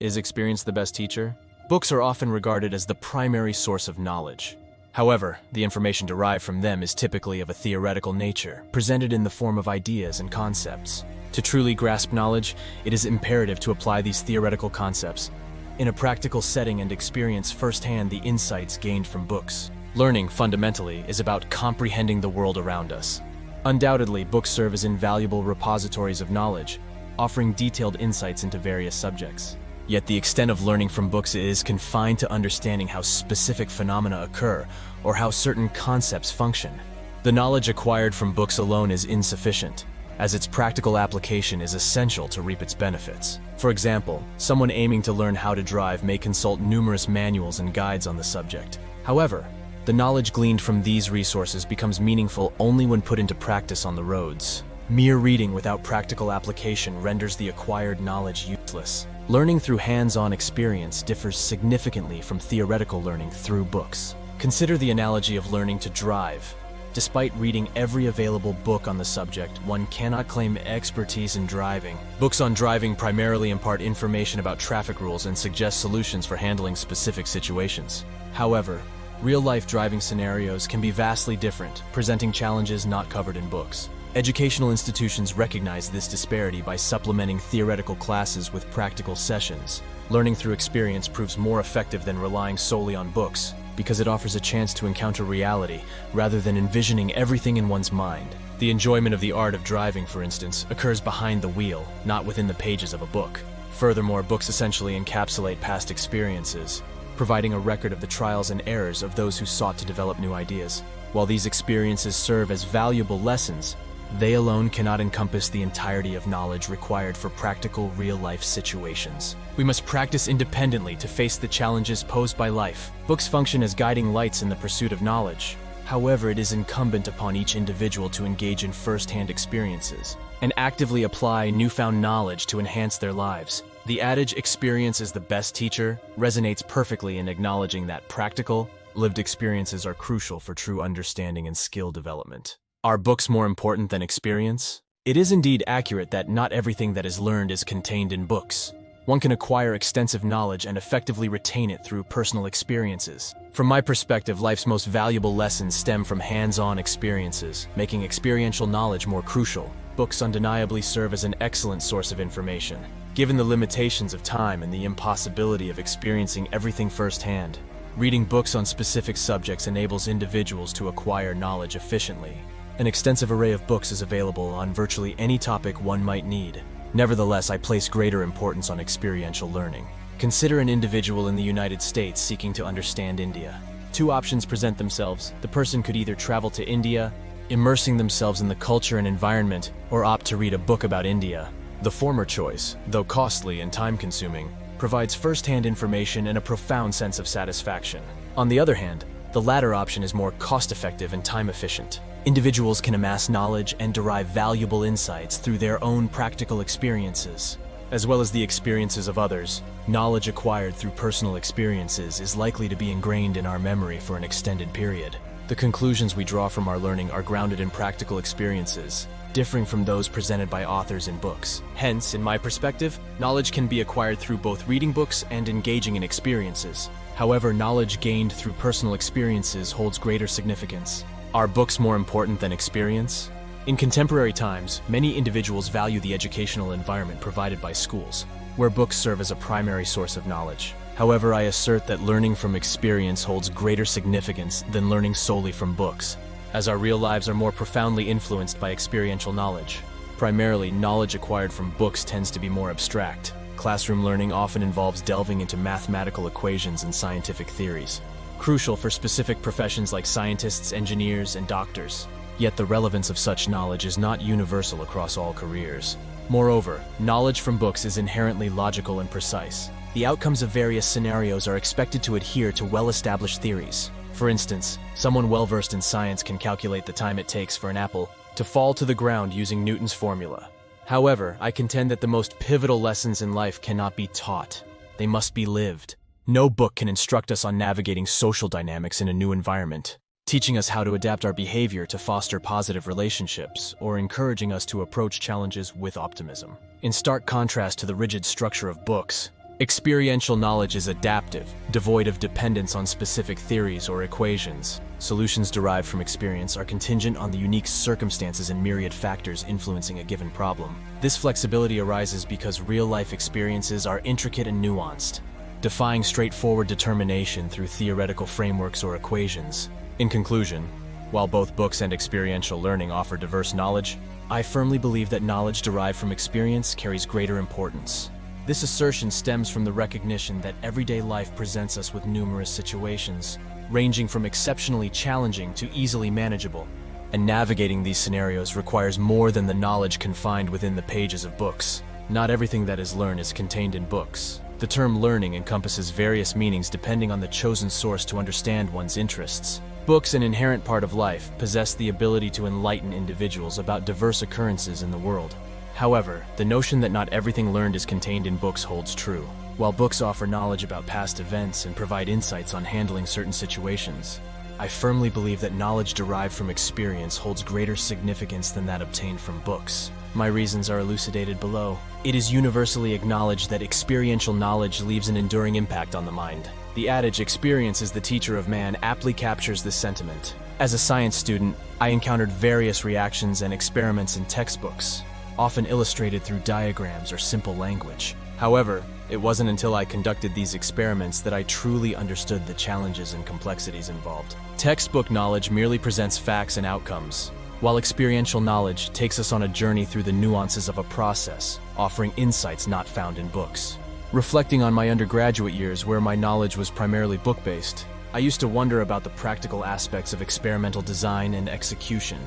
Is experience the best teacher? Books are often regarded as the primary source of knowledge. However, the information derived from them is typically of a theoretical nature, presented in the form of ideas and concepts. To truly grasp knowledge, it is imperative to apply these theoretical concepts in a practical setting and experience firsthand the insights gained from books. Learning, fundamentally, is about comprehending the world around us. Undoubtedly, books serve as invaluable repositories of knowledge, offering detailed insights into various subjects. Yet the extent of learning from books is confined to understanding how specific phenomena occur or how certain concepts function. The knowledge acquired from books alone is insufficient, as its practical application is essential to reap its benefits. For example, someone aiming to learn how to drive may consult numerous manuals and guides on the subject. However, the knowledge gleaned from these resources becomes meaningful only when put into practice on the roads. Mere reading without practical application renders the acquired knowledge useless. Learning through hands-on experience differs significantly from theoretical learning through books. Consider the analogy of learning to drive. Despite reading every available book on the subject, one cannot claim expertise in driving. Books on driving primarily impart information about traffic rules and suggest solutions for handling specific situations. However, real-life driving scenarios can be vastly different, presenting challenges not covered in books. Educational institutions recognize this disparity by supplementing theoretical classes with practical sessions. Learning through experience proves more effective than relying solely on books, because it offers a chance to encounter reality rather than envisioning everything in one's mind. The enjoyment of the art of driving, for instance, occurs behind the wheel, not within the pages of a book. Furthermore, books essentially encapsulate past experiences, providing a record of the trials and errors of those who sought to develop new ideas. While these experiences serve as valuable lessons, they alone cannot encompass the entirety of knowledge required for practical, real-life situations. We must practice independently to face the challenges posed by life. Books function as guiding lights in the pursuit of knowledge. However, it is incumbent upon each individual to engage in first-hand experiences and actively apply newfound knowledge to enhance their lives. The adage, "experience is the best teacher," resonates perfectly in acknowledging that practical, lived experiences are crucial for true understanding and skill development. Are books more important than experience? It is indeed accurate that not everything that is learned is contained in books. One can acquire extensive knowledge and effectively retain it through personal experiences. From my perspective, life's most valuable lessons stem from hands-on experiences, making experiential knowledge more crucial. Books undeniably serve as an excellent source of information. Given the limitations of time and the impossibility of experiencing everything firsthand, reading books on specific subjects enables individuals to acquire knowledge efficiently. An extensive array of books is available on virtually any topic one might need. Nevertheless, I place greater importance on experiential learning. Consider an individual in the United States seeking to understand India. Two options present themselves. The person could either travel to India, immersing themselves in the culture and environment, or opt to read a book about India. The former choice, though costly and time-consuming, provides first-hand information and a profound sense of satisfaction. On the other hand, the latter option is more cost-effective and time-efficient. Individuals can amass knowledge and derive valuable insights through their own practical experiences, as well as the experiences of others. Knowledge acquired through personal experiences is likely to be ingrained in our memory for an extended period. The conclusions we draw from our learning are grounded in practical experiences, differing from those presented by authors in books. Hence, in my perspective, knowledge can be acquired through both reading books and engaging in experiences. However, knowledge gained through personal experiences holds greater significance. Are books more important than experience? In contemporary times, many individuals value the educational environment provided by schools, where books serve as a primary source of knowledge. However, I assert that learning from experience holds greater significance than learning solely from books, as our real lives are more profoundly influenced by experiential knowledge. Primarily, knowledge acquired from books tends to be more abstract. Classroom learning often involves delving into mathematical equations and scientific theories, crucial for specific professions like scientists, engineers, and doctors. Yet the relevance of such knowledge is not universal across all careers. Moreover, knowledge from books is inherently logical and precise. The outcomes of various scenarios are expected to adhere to well-established theories. For instance, someone well-versed in science can calculate the time it takes for an apple to fall to the ground using Newton's formula. However, I contend that the most pivotal lessons in life cannot be taught. They must be lived. No book can instruct us on navigating social dynamics in a new environment, teaching us how to adapt our behavior to foster positive relationships, or encouraging us to approach challenges with optimism. In stark contrast to the rigid structure of books, Experiential knowledge is adaptive, devoid of dependence on specific theories or equations. Solutions derived from experience are contingent on the unique circumstances and myriad factors influencing a given problem. This flexibility arises because real-life experiences are intricate and nuanced, defying straightforward determination through theoretical frameworks or equations. In conclusion, while both books and experiential learning offer diverse knowledge, I firmly believe that knowledge derived from experience carries greater importance. This assertion stems from the recognition that everyday life presents us with numerous situations, ranging from exceptionally challenging to easily manageable. And navigating these scenarios requires more than the knowledge confined within the pages of books. Not everything that is learned is contained in books. The term learning encompasses various meanings depending on the chosen source to understand one's interests. Books, an inherent part of life, possess the ability to enlighten individuals about diverse occurrences in the world. However, the notion that not everything learned is contained in books holds true. While books offer knowledge about past events and provide insights on handling certain situations, I firmly believe that knowledge derived from experience holds greater significance than that obtained from books. My reasons are elucidated below. It is universally acknowledged that experiential knowledge leaves an enduring impact on the mind. The adage, "Experience is the teacher of man," aptly captures this sentiment. As a science student, I encountered various reactions and experiments in textbooks, often illustrated through diagrams or simple language. However, it wasn't until I conducted these experiments that I truly understood the challenges and complexities involved. Textbook knowledge merely presents facts and outcomes, while experiential knowledge takes us on a journey through the nuances of a process, offering insights not found in books. Reflecting on my undergraduate years, where my knowledge was primarily book-based, I used to wonder about the practical aspects of experimental design and execution.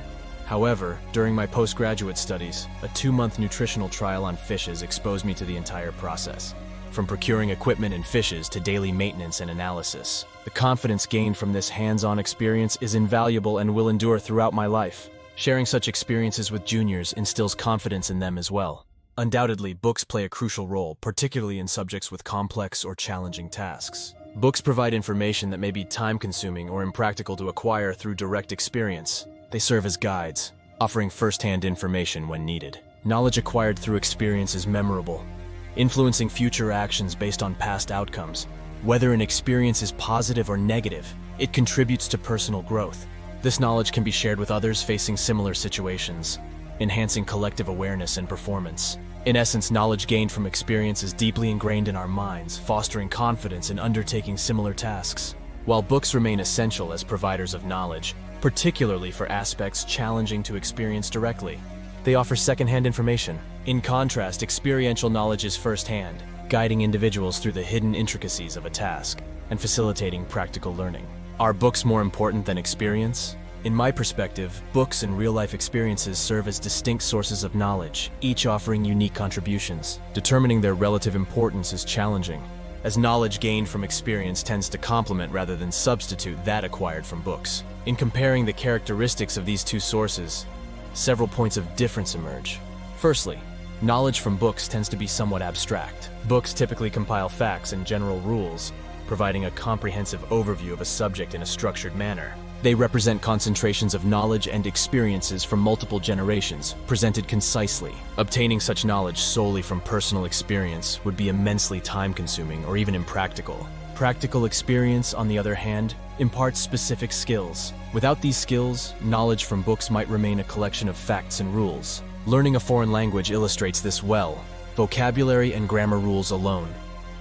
However, during my postgraduate studies, a 2-month nutritional trial on fishes exposed me to the entire process, from procuring equipment and fishes to daily maintenance and analysis. The confidence gained from this hands-on experience is invaluable and will endure throughout my life. Sharing such experiences with juniors instills confidence in them as well. Undoubtedly, books play a crucial role, particularly in subjects with complex or challenging tasks. Books provide information that may be time-consuming or impractical to acquire through direct experience. They serve as guides, offering first-hand information when needed. Knowledge acquired through experience is memorable, influencing future actions based on past outcomes. Whether an experience is positive or negative, it contributes to personal growth. This knowledge can be shared with others facing similar situations, enhancing collective awareness and performance. In essence, knowledge gained from experience is deeply ingrained in our minds, fostering confidence in undertaking similar tasks. While books remain essential as providers of knowledge, particularly for aspects challenging to experience directly, they offer second-hand information. In contrast, experiential knowledge is first-hand, guiding individuals through the hidden intricacies of a task and facilitating practical learning. Are books more important than experience? In my perspective, books and real-life experiences serve as distinct sources of knowledge, each offering unique contributions. Determining their relative importance is challenging, as knowledge gained from experience tends to complement rather than substitute that acquired from books. In comparing the characteristics of these two sources, several points of difference emerge. Firstly, knowledge from books tends to be somewhat abstract. Books typically compile facts and general rules, providing a comprehensive overview of a subject in a structured manner. They represent concentrations of knowledge and experiences from multiple generations, presented concisely. Obtaining such knowledge solely from personal experience would be immensely time-consuming or even impractical. Practical experience, on the other hand, imparts specific skills. Without these skills, knowledge from books might remain a collection of facts and rules. Learning a foreign language illustrates this well. Vocabulary and grammar rules alone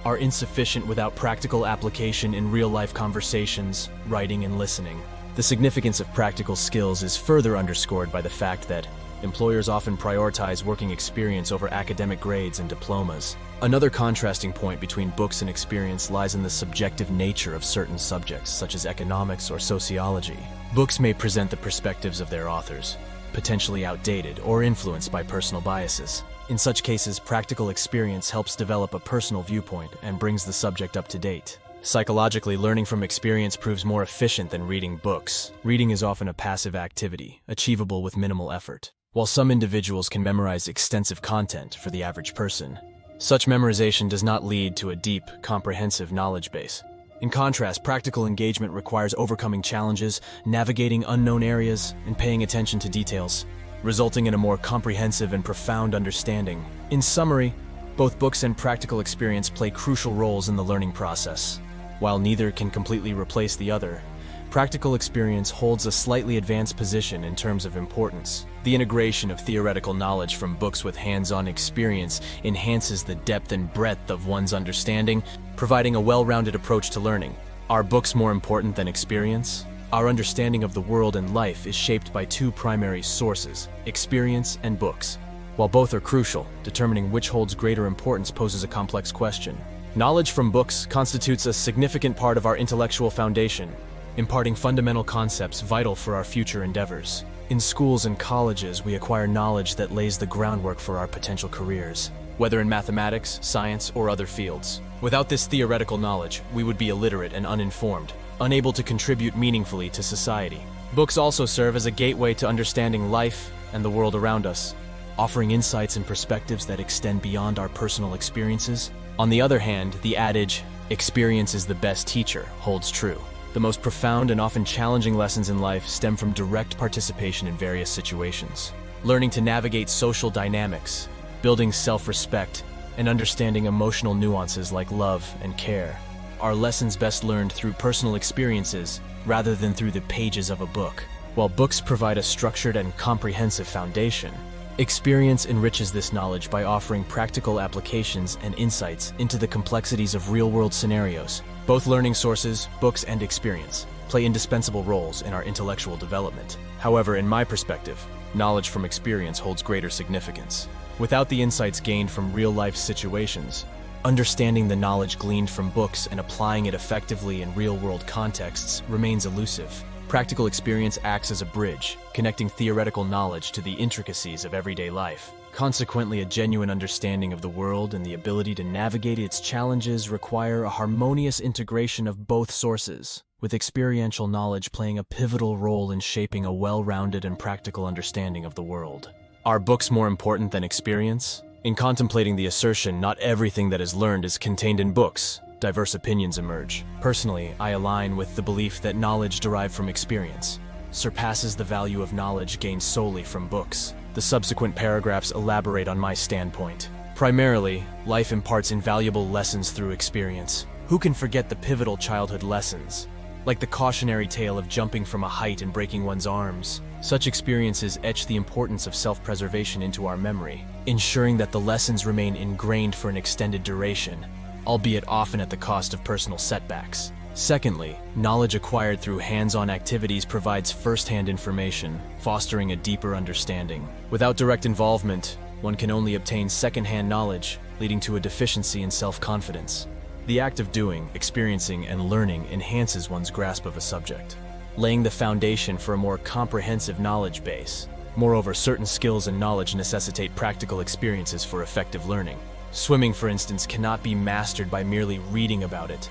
are insufficient without practical application in real-life conversations, writing, and listening. The significance of practical skills is further underscored by the fact that employers often prioritize working experience over academic grades and diplomas. Another contrasting point between books and experience lies in the subjective nature of certain subjects, such as economics or sociology. Books may present the perspectives of their authors, potentially outdated or influenced by personal biases. In such cases, practical experience helps develop a personal viewpoint and brings the subject up to date. Psychologically, learning from experience proves more efficient than reading books. Reading is often a passive activity, achievable with minimal effort. While some individuals can memorize extensive content for the average person, such memorization does not lead to a deep, comprehensive knowledge base. In contrast, practical engagement requires overcoming challenges, navigating unknown areas, and paying attention to details, resulting in a more comprehensive and profound understanding. In summary, Both books and practical experience play crucial roles in the learning process. While neither can completely replace the other, practical experience holds a slightly advanced position in terms of importance. The integration of theoretical knowledge from books with hands-on experience enhances the depth and breadth of one's understanding, providing a well-rounded approach to learning. Are books more important than experience? Our understanding of the world and life is shaped by two primary sources, experience and books. While both are crucial, determining which holds greater importance poses a complex question. Knowledge from books constitutes a significant part of our intellectual foundation, imparting fundamental concepts vital for our future endeavors. In schools and colleges, we acquire knowledge that lays the groundwork for our potential careers, whether in mathematics, science, or other fields. Without this theoretical knowledge, we would be illiterate and uninformed, unable to contribute meaningfully to society. Books also serve as a gateway to understanding life and the world around us, offering insights and perspectives that extend beyond our personal experiences. On the other hand, the adage, "Experience is the best teacher," holds true. The most profound and often challenging lessons in life stem from direct participation in various situations. Learning to navigate social dynamics, building self-respect, and understanding emotional nuances like love and care are lessons best learned through personal experiences rather than through the pages of a book. While books provide a structured and comprehensive foundation, experience enriches this knowledge by offering practical applications and insights into the complexities of real-world scenarios. Both learning sources, books and experience, play indispensable roles in our intellectual development. However, in my perspective, knowledge from experience holds greater significance. Without the insights gained from real-life situations, understanding the knowledge gleaned from books and applying it effectively in real-world contexts remains elusive. Practical experience acts as a bridge, connecting theoretical knowledge to the intricacies of everyday life. Consequently, a genuine understanding of the world and the ability to navigate its challenges require a harmonious integration of both sources, with experiential knowledge playing a pivotal role in shaping a well-rounded and practical understanding of the world. Are books more important than experience? In contemplating the assertion, not everything that is learned is contained in books, diverse opinions emerge. Personally, I align with the belief that knowledge derived from experience surpasses the value of knowledge gained solely from books. The subsequent paragraphs elaborate on my standpoint. Primarily, life imparts invaluable lessons through experience. Who can forget the pivotal childhood lessons? Like the cautionary tale of jumping from a height and breaking one's arms, such experiences etch the importance of self-preservation into our memory, ensuring that the lessons remain ingrained for an extended duration, albeit often at the cost of personal setbacks. Secondly, knowledge acquired through hands-on activities provides first-hand information, fostering a deeper understanding. Without direct involvement, one can only obtain second-hand knowledge, leading to a deficiency in self-confidence. The act of doing, experiencing, and learning enhances one's grasp of a subject, laying the foundation for a more comprehensive knowledge base. Moreover, certain skills and knowledge necessitate practical experiences for effective learning. Swimming, for instance, cannot be mastered by merely reading about it.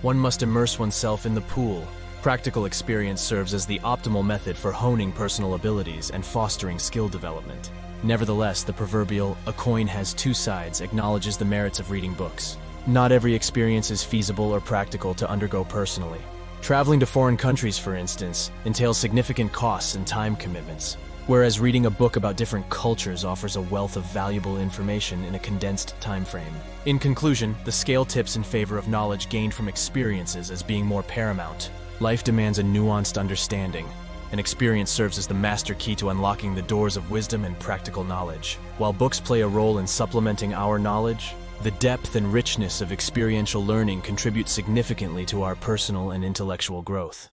One must immerse oneself in the pool. Practical experience serves as the optimal method for honing personal abilities and fostering skill development. Nevertheless, the proverbial "a coin has two sides" acknowledges the merits of reading books. Not every experience is feasible or practical to undergo personally. Traveling to foreign countries, for instance, entails significant costs and time commitments, whereas reading a book about different cultures offers a wealth of valuable information in a condensed time frame. In conclusion, the scale tips in favor of knowledge gained from experiences as being more paramount. Life demands a nuanced understanding, and experience serves as the master key to unlocking the doors of wisdom and practical knowledge. While books play a role in supplementing our knowledge, the depth and richness of experiential learning contribute significantly to our personal and intellectual growth.